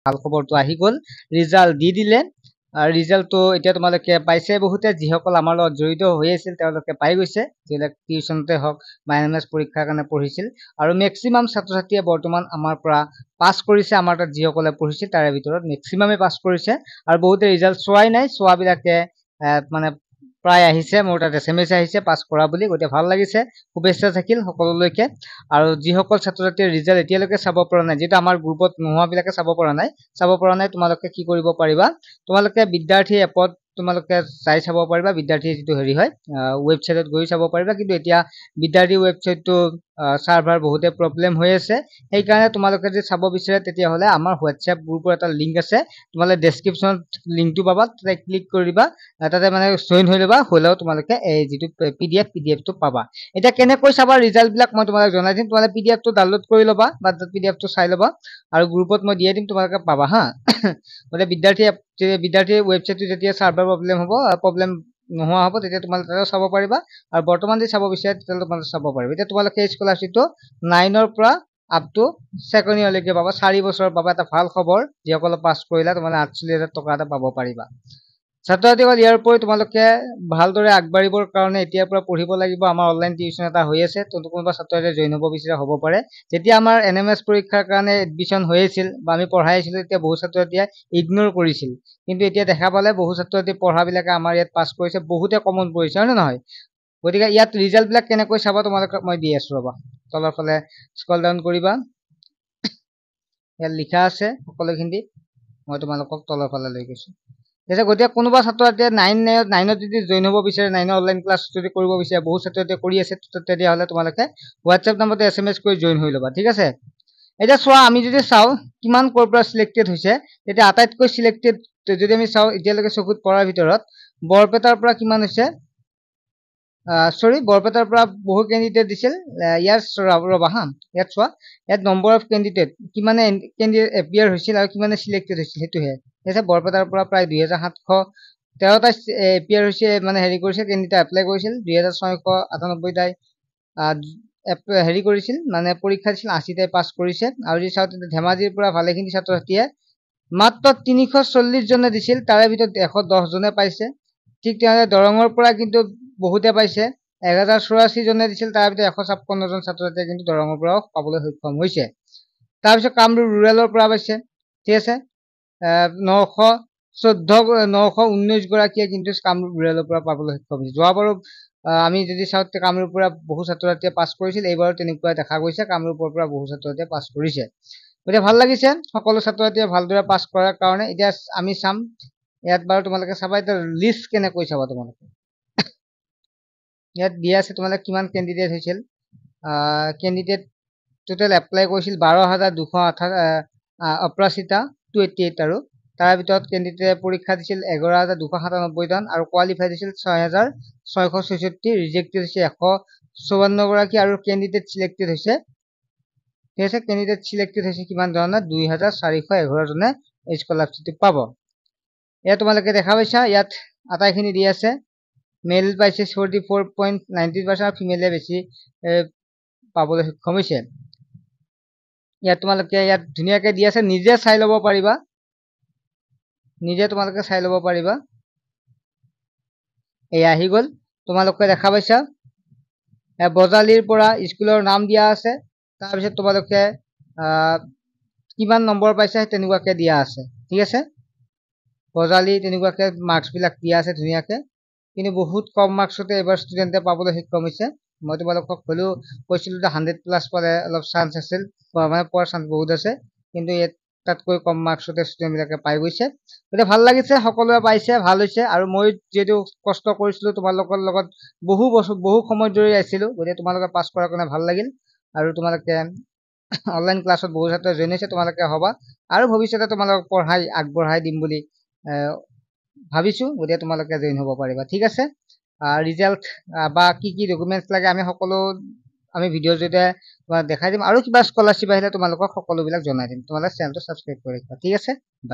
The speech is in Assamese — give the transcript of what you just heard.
ভাল খবৰটো আহি গ'ল ৰিজাল্ট দি দিলে ৰিজাল্টটো এতিয়া তোমালোকে পাইছে বহুতে যিসকল আমাৰ লগত জড়িত হৈ আছিল তেওঁলোকে পাই গৈছে যিবিলাক টিউচনতে হওক বা এনএমএছ পৰীক্ষাৰ কাৰণে পঢ়িছিল আৰু মেক্সিমাম ছাত্ৰ ছাত্ৰীয়ে বৰ্তমান আমাৰ পৰা পাছ কৰিছে আমাৰ তাত যিসকলে পঢ়িছিল তাৰে ভিতৰত মেক্সিমামে পাছ কৰিছে আৰু বহুতে ৰিজাল্ট চোৱাই নাই চোৱাবিলাকে মানে প্ৰায় আহিছে মোৰ তাত SMS আহিছে পাছ কৰা বুলি গতিকে ভাল লাগিছে শুভেচ্ছা থাকিল সকলোলৈকে আৰু যিসকল ছাত্ৰ ছাত্ৰীৰ ৰিজাল্ট এতিয়ালৈকে চাব পৰা নাই যেটা আমাৰ গ্ৰুপত নোহোৱাবিলাকে চাব পৰা নাই তোমালোকে কি কৰিব পাৰিবা তোমালোকে বিদ্যাৰ্থী এপত তোমালোকে চাই চাব পাৰিবা বিদ্যাৰ্থী যেটো হেৰি হয় ওয়েবসাইটত গৈ চাব পাৰিবা কিন্তু এতিয়া বিদ্যাৰ্থী ওয়েবসাইটটো সাৰ্ভাৰ বহুতে প্ৰবলেম হৈ আছে সেই কাৰণে তোমালোকে যে চাব বিচাৰে তেতিয়া হলে আমাৰ হোৱাটসঅ্যাপ গ্ৰুপৰ এটা লিংক আছে তোমালোকে ডেসক্ৰিপচনত লিংকটো পাবা তাতে ক্লিক কৰিবা তাতে মানে জয়েন হৈ লবা হলেও তোমালোকে এই যেটো পিডিএফটো পাবা এটা কেনেকৈ চাবা ৰিজাল্ট বিলাক মই তোমালোক জনাই দিম তোমালোকে পিডিএফটো ডাউনলোড কৰি লবা বা পিডিএফটো চাই লবা আৰু গ্ৰুপত মই দিয়া দিম তোমালোকে পাবা হা মানে বিদ্যাৰ্থী ওয়েবসাইটটো যেতিয়া সাৰ্ভাৰ প্ৰবলেম হ'ব প্ৰবলেম নোহোৱা হ'ব তেতিয়া তোমালোকে তাতে চাব পাৰিবা আৰু বৰ্তমান যে চাব বিচাৰে তেতিয়া তোমালোকে চাব পাৰিবা এতিয়া তোমালোকে স্কলাৰশ্বিপটো 9 ৰ পৰা আপ টু সেকেন্ড ইয়াৰলৈকে পাবা 4 বছৰ পাবা এটা ভাল খবৰ যিসকল পাছ কৰিলা তোমালোকে 48,000 টকা এটা পাব পাৰিবা ছাত্ৰ ছাত্ৰীসকল ইয়াৰ উপৰি তোমালোকে ভালদৰে আগবাঢ়িবৰ কাৰণে এতিয়াৰ পৰা পঢ়িব লাগিব আমাৰ অনলাইন টিউচন এটা হৈ আছে কোনোবা ছাত্ৰ ছাত্ৰীয়ে জয়েন হ'ব বিচাৰে হ'ব পাৰে যেতিয়া আমাৰ এনএমএছ পৰীক্ষাৰ কাৰণে এডমিশন হৈ আছিল বা আমি পঢ়াই আছিলো তেতিয়া বহু ছাত্ৰ ছাত্ৰীয়ে ইগনোৰ কৰিছিল কিন্তু এতিয়া দেখা পালে বহু ছাত্ৰ ছাত্ৰী পঢ়াবিলাকে আমাৰ ইয়াত পাছ কৰিছে বহুতে কমন পৰিছে হয় নে নহয় গতিকে ইয়াত ৰিজাল্ট বিলাক কেনেকৈ চাবা তোমালোকক মই দি আছো ৰবা তলৰ ফালে স্ক্ৰল ডাউন কৰিবা ইয়াত লিখা আছে সকলোখিনি মই তোমালোকক তলৰ ফালে লৈ গৈছো যেটা গতিয়া কোনোবা ছাত্ৰ ছাত্ৰীয়ে 9ত যদি জয়েন হ'ব বিচাৰে 9 অনলাইন ক্লাছ যদি কৰিব বিচাৰে বহু ছাত্ৰ ছাত্ৰীয়ে কৰি আছে তেতিয়া হলে তোমালোকে হোৱাটসঅ্যাপ নম্বৰতে SMS কৰি জয়েন হৈ লবা ঠিক আছে এটা চোৱা আমি যদি চাও কিমান কোৰ পৰা সিলেক্টেড হৈছে তেতিয়া আটাইতকৈ সিলেক্টেড যদি আমি চাও এতিয়ালৈকে চকুত পৰাৰ ভিতৰত বৰপেটাৰ পৰা কিমান হৈছে বৰপেটাৰ পৰা বহু ক্যান্ডিডেট দিছিল ইয়াৰ ৰবা হা ইয়াত চোৱা ইয়াত নম্বৰ অফ ক্যান্ডিডেট কিমানে ক্যান্ডিডেট এপিয়াৰ হৈছিল আৰু কিমানে সিলেক্টেড হৈছিল হেতুহে এসে বৰপেটাৰ পৰা প্ৰায় 2713টা এপিয়াৰ হৈছে মানে হেৰি কৰিছে ক্যান্ডিডেট এপ্লাই কৰিছিল 2698 টাই হেৰি কৰিছিল মানে পৰীক্ষা দিছিল 80 টাই পাছ কৰিছে আৰু যি চাওতে ধেমাজিৰ পৰা ভালেখিনি ছাত্ৰ ছাত্ৰীয়ে মাত্ৰ 340 জনে দিছিল তাৰে ভিতৰত 110 জনে পাইছে ঠিক তেনেদৰে দৰঙৰ পৰা কিন্তু বহুতে পাইছে 1084 জনে দিছিল তাৰ ভিতৰত 156 জন ছাত্ৰ ছাত্ৰীয়ে কিন্তু দৰঙৰ পৰা পাবলৈ সক্ষম হৈছে তাৰ পিছত কামৰূপ ৰুৰালৰ পৰা পাইছে ঠিক আছে 919 গৰাকীয়ে কিন্তু কামৰূপ ৰুৰালৰ পৰা পাবলৈ সক্ষম হৈছে যোৱাবাৰ আমি যদি চাওতে কামৰূপৰ পৰা বহু ছাত্ৰ ছাত্ৰীয়ে পাছ কৰিছিল এইবাৰ তেনেকুৱা দেখা গৈছে কামৰূপৰ পৰা বহু ছাত্ৰ ছাত্ৰীয়ে পাছ কৰিছে গতিকে ভাল লাগিছে সকলো ছাত্ৰ ছাত্ৰীয়ে ভালদৰে পাছ কৰাৰ কাৰণে এতিয়া আমি চাম ইয়াত বাৰু তোমালোকে চাবা এটা লিষ্ট কেনেকৈ চাবা তোমালোকে ইয়াত দিয়া আছে তোমালোকে কিমান ক্যান্ডিডেট হৈছিল ক্যান্ডিডেট টোটাল এপ্লাই কৰিছিল 12288 টা 288 আৰু তাৰ ভিতৰত ক্যান্ডিডেট পৰীক্ষা দিছিল 11297 জন আৰু কোৱালিফাইড হৈছিল 6666 ৰিজেক্টেড হৈছে 154 গৰাকী আৰু ক্যান্ডিডেট সিলেক্টেড হৈছে ঠিক আছে ক্যান্ডিডেট সিলেক্টেড হৈছে কিমান জন 2411 জনে স্কলাৰশ্বিপ পাব এয়া তোমালোকে দেখা পাইছা ইয়াত আটাইখিনি দি আছে মেল পাইছে 44.90% আৰু ফিমেলে বেছি পাবলৈ সক্ষম হৈছে ইয়াত তোমালোকে ইয়াত ধুনিয়াকে দি আছে নিজে চাই লব পাৰিবা নিজে তোমালোকে চাই লব পাৰিবা এই আহি গল তোমালোকে দেখা পাইছা বজালিৰ পৰা স্কুলৰ নাম দিয়া আছে তাৰ পিছত তোমালোকে কিমান নম্বৰ পাইছে তেনেকুৱাকে দিয়া আছে ঠিক আছে বজালি তেনেকুৱাকে মাৰ্কস বিলাক দিয়া আছে ধুনিয়াকে কিন্তু বহুত কম মাৰ্কসতে এবাৰ ষ্টুডেন্টে পাবলৈ সক্ষম হৈছে মই তোমালোকক হলো কৈছিল 100+ পালে অলপ চান্স আছিল মানে পোৱাৰ চান্স বহুত আছে কিন্তু তাতকৈ কম মাৰ্কসতে ষ্টুডেন্ট বিলাকে পাই গৈছে গতিকে ভাল লাগিছে সকলোৱে পাইছে ভাল হৈছে আৰু মই যেটো কষ্ট কৰিছিলো তোমালোকৰ লগত বহু সময় ধৰি আছিলো গতিকে তোমালোকে পাছ কৰাৰ কাৰণে ভাল লাগিল আৰু তোমালোকে অনলাইন ক্লাছত বহু ছাত্ৰ জয়েন হৈছে তোমালোকে হবা আৰু ভৱিষ্যতে তোমালোকক পঢ়াই আগবঢ়াই দিম বুলি ভাবিছো গতিকে তোমালোকে জয়েন হ'ব পাৰিবা ঠিক আছে ৰিজাল্ট বা কি ডকুমেন্টস লাগে আমি ভিডিঅ জৰিয়তে তোমাক দেখাই দিম আৰু কিবা স্কলাৰশ্বিপ আহিলে তোমালোকক সকলোবিলাক জনাই দিম তোমালোকে চেনেলটো সাবস্ক্ৰাইব কৰি ৰাখিবা ঠিক আছে বাই